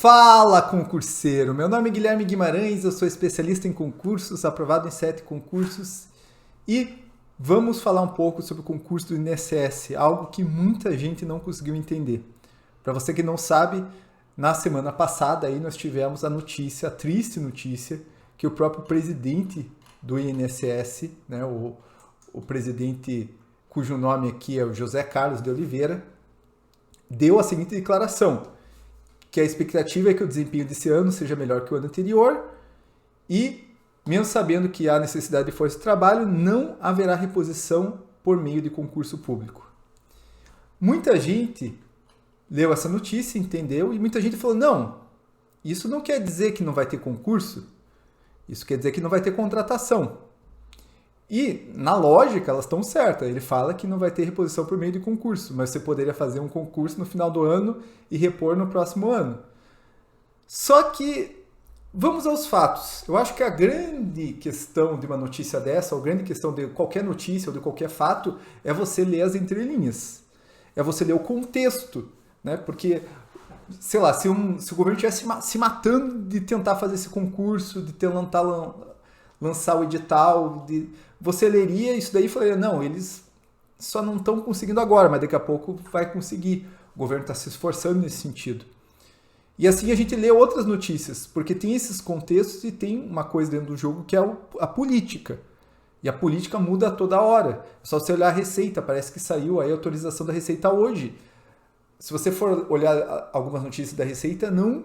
Fala, concurseiro! Meu nome é Guilherme Guimarães, eu sou especialista em concursos, aprovado em 7 concursos e vamos falar um pouco sobre o concurso do INSS, algo que muita gente não conseguiu entender. Para você que não sabe, na semana passada aí nós tivemos a notícia, a triste notícia, que o próprio presidente do INSS, né, o presidente cujo nome aqui é o José Carlos de Oliveira, deu a seguinte declaração: que a expectativa é que o desempenho desse ano seja melhor que o ano anterior e, mesmo sabendo que há necessidade de força de trabalho, não haverá reposição por meio de concurso público. Muita gente leu essa notícia, entendeu, e muita gente falou: não, isso não quer dizer que não vai ter concurso, isso quer dizer que não vai ter contratação. E, na lógica, elas estão certas. Ele fala que não vai ter reposição por meio de concurso, mas você poderia fazer um concurso no final do ano e repor no próximo ano. Só que, vamos aos fatos. Eu acho que a grande questão de uma notícia dessa, ou a grande questão de qualquer notícia ou de qualquer fato, é você ler as entrelinhas. É você ler o contexto, né? Porque, sei lá, se o governo estivesse se matando de tentar fazer esse concurso, de lançar o edital, você leria isso daí e falaria: não, eles só não estão conseguindo agora, mas daqui a pouco vai conseguir. O governo está se esforçando nesse sentido. E assim a gente lê outras notícias, porque tem esses contextos e tem uma coisa dentro do jogo que é a política. E a política muda a toda hora. É só você olhar a Receita, parece que saiu aí a autorização da Receita hoje. Se você for olhar algumas notícias da Receita, não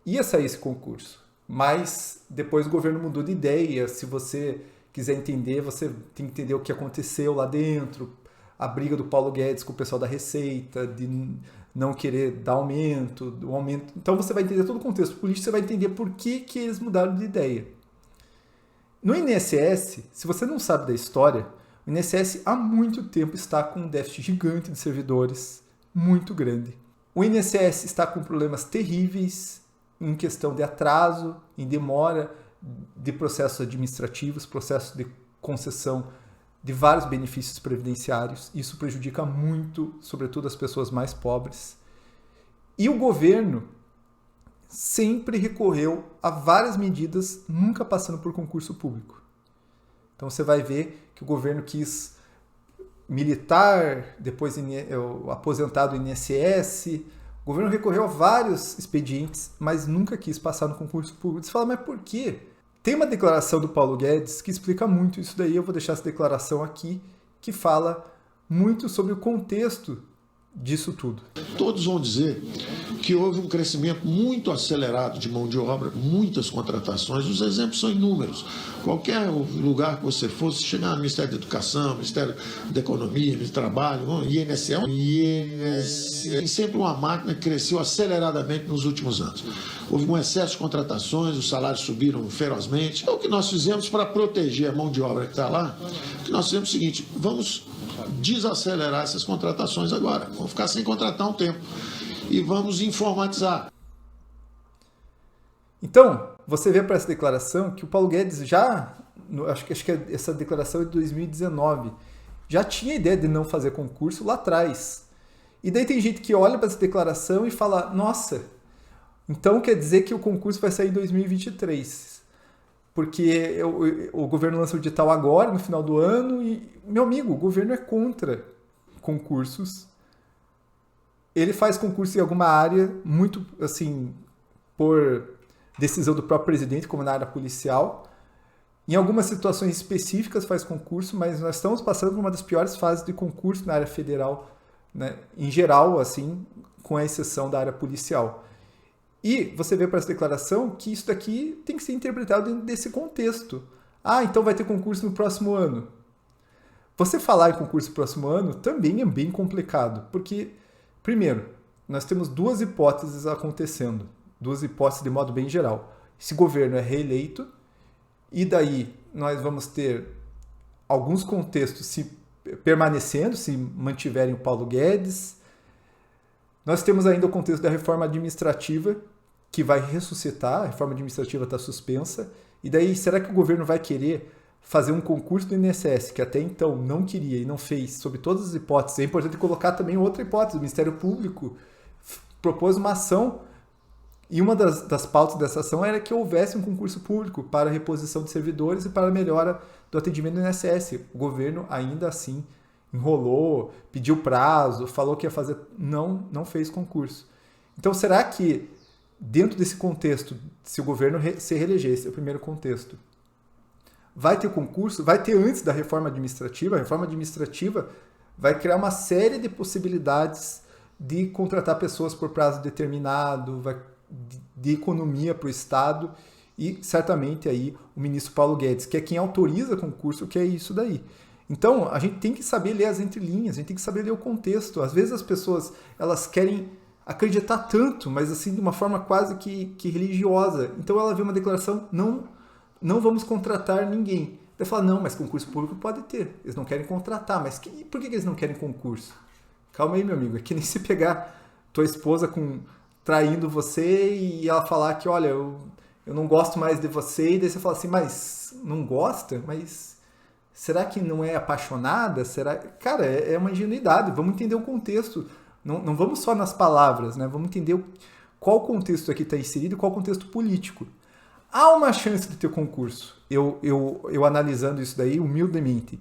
ia sair esse concurso. Mas depois o governo mudou de ideia. Se você quiser entender, você tem que entender o que aconteceu lá dentro, a briga do Paulo Guedes com o pessoal da Receita, de não querer dar aumento, do aumento. Então você vai entender todo o contexto político, você vai entender por que eles mudaram de ideia. No INSS, se você não sabe da história, o INSS há muito tempo está com um déficit gigante de servidores, muito grande. O INSS está com problemas terríveis em questão de atraso, em demora de processos administrativos, processos de concessão de vários benefícios previdenciários. Isso prejudica muito, sobretudo, as pessoas mais pobres. E o governo sempre recorreu a várias medidas, nunca passando por concurso público. Então você vai ver que o governo quis militar, depois o aposentado INSS. O governo recorreu a vários expedientes, mas nunca quis passar no concurso público. Você fala: mas por quê? Tem uma declaração do Paulo Guedes que explica muito isso daí. Eu vou deixar essa declaração aqui, que fala muito sobre o contexto disso tudo. Todos vão dizer que houve um crescimento muito acelerado de mão de obra, muitas contratações, os exemplos são inúmeros. Qualquer lugar que você fosse, chegar no Ministério da Educação, Ministério da Economia, Ministério do Trabalho, INSS, sempre uma máquina que cresceu aceleradamente nos últimos anos. Houve um excesso de contratações, os salários subiram ferozmente. Então, o que nós fizemos para proteger a mão de obra que está lá, o que nós fizemos é o seguinte: vamos desacelerar essas contratações agora, vamos ficar sem contratar um tempo e vamos informatizar. Então, você vê para essa declaração que o Paulo Guedes acho que essa declaração é de 2019, já tinha a ideia de não fazer concurso lá atrás. E daí tem gente que olha para essa declaração e fala: nossa, então quer dizer que o concurso vai sair em 2023. Porque o governo lança o edital agora, no final do ano, e, meu amigo, o governo é contra concursos. Ele faz concurso em alguma área, muito, assim, por decisão do próprio presidente, como na área policial. Em algumas situações específicas faz concurso, mas nós estamos passando por uma das piores fases de concurso na área federal, né? Em geral, assim, com a exceção da área policial. E você vê para essa declaração que isso daqui tem que ser interpretado dentro desse contexto. Ah, então vai ter concurso no próximo ano. Você falar em concurso no próximo ano também é bem complicado, porque, primeiro, nós temos duas hipóteses acontecendo, duas hipóteses de modo bem geral. Esse governo é reeleito, e daí nós vamos ter alguns contextos se permanecendo, se mantiverem o Paulo Guedes. Nós temos ainda o contexto da reforma administrativa, que vai ressuscitar, a reforma administrativa está suspensa, e daí será que o governo vai querer fazer um concurso do INSS, que até então não queria e não fez, sob todas as hipóteses? É importante colocar também outra hipótese: o Ministério Público propôs uma ação E uma das pautas dessa ação era que houvesse um concurso público para a reposição de servidores e para a melhora do atendimento do INSS. O governo ainda assim enrolou, pediu prazo, falou que ia fazer, não fez concurso. Então, será que dentro desse contexto, se o governo se reeleger, esse é o primeiro contexto, vai ter concurso? Vai ter antes da reforma administrativa? A reforma administrativa vai criar uma série de possibilidades de contratar pessoas por prazo determinado, de economia para o Estado, e certamente aí o ministro Paulo Guedes, que é quem autoriza concurso, que é isso daí. Então, a gente tem que saber ler as entrelinhas, a gente tem que saber ler o contexto. Às vezes as pessoas, elas querem acreditar tanto, mas assim, de uma forma quase que religiosa. Então ela vê uma declaração, não vamos contratar ninguém. Daí fala, não, mas concurso público pode ter. Eles não querem contratar, mas por que eles não querem concurso? Calma aí, meu amigo, é que nem se pegar tua esposa traindo você e ela falar que, olha, eu não gosto mais de você, e daí você fala assim, mas não gosta? Mas será que não é apaixonada? Cara, é uma ingenuidade, vamos entender o contexto. Não vamos só nas palavras, né? Vamos entender qual contexto aqui está inserido e qual contexto político. Há uma chance de ter concurso, eu analisando isso daí humildemente,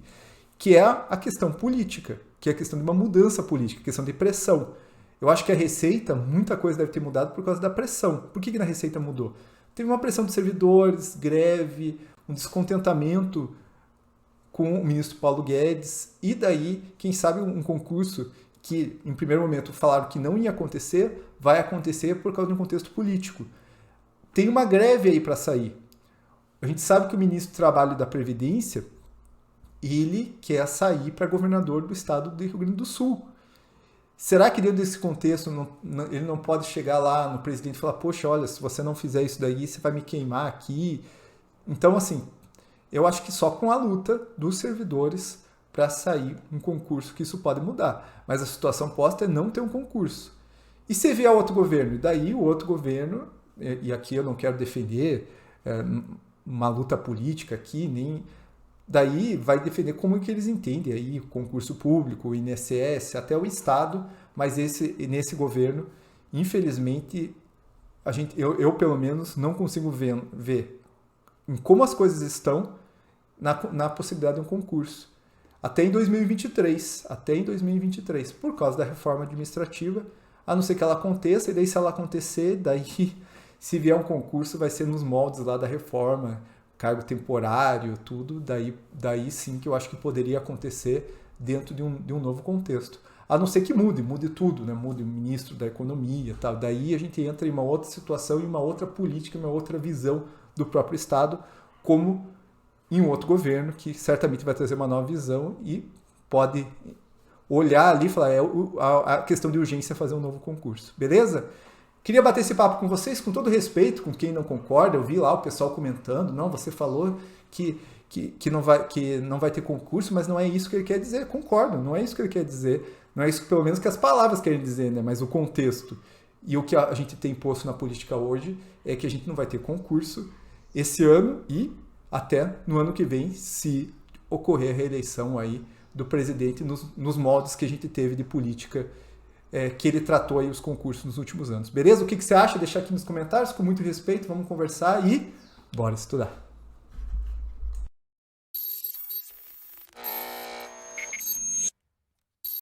que é a questão política, que é a questão de uma mudança política, a questão de pressão. Eu acho que a Receita, muita coisa deve ter mudado por causa da pressão. Por que na Receita mudou? Teve uma pressão dos servidores, greve, um descontentamento com o ministro Paulo Guedes, e daí, quem sabe, um concurso que, em primeiro momento, falaram que não ia acontecer, vai acontecer por causa de um contexto político. Tem uma greve aí para sair. A gente sabe que o ministro do Trabalho e da Previdência, ele quer sair para governador do estado do Rio Grande do Sul. Será que dentro desse contexto ele não pode chegar lá no presidente e falar, poxa, olha, se você não fizer isso daí, você vai me queimar aqui? Então, assim, eu acho que só com a luta dos servidores para sair um concurso que isso pode mudar. Mas a situação posta é não ter um concurso. E se vier outro governo? E daí o outro governo, e aqui eu não quero defender uma luta política aqui, nem... Daí vai defender como é que eles entendem aí o concurso público, o INSS, até o Estado, mas nesse governo, infelizmente, eu pelo menos não consigo ver em como as coisas estão na possibilidade de um concurso. Até em 2023, por causa da reforma administrativa, a não ser que ela aconteça, e daí se ela acontecer, daí se vier um concurso vai ser nos moldes lá da reforma, cargo temporário, tudo, daí sim que eu acho que poderia acontecer dentro de um novo contexto. A não ser que mude tudo, né? Mude o ministro da economia, tal. Daí a gente entra em uma outra situação, em uma outra política, em uma outra visão do próprio Estado, como em um outro governo, que certamente vai trazer uma nova visão e pode olhar ali e falar, a questão de urgência é fazer um novo concurso. Beleza? Queria bater esse papo com vocês, com todo respeito, com quem não concorda. Eu vi lá o pessoal comentando, não, você falou que não vai ter concurso, mas não é isso que ele quer dizer. Concordo, não é isso que ele quer dizer. Não é isso, pelo menos, que as palavras querem dizer, né? Mas o contexto. E o que a gente tem posto na política hoje é que a gente não vai ter concurso esse ano e até no ano que vem, se ocorrer a reeleição aí do presidente nos moldes que a gente teve de política que ele tratou aí os concursos nos últimos anos. Beleza? O que você acha? Deixa aqui nos comentários, com muito respeito, vamos conversar e bora estudar.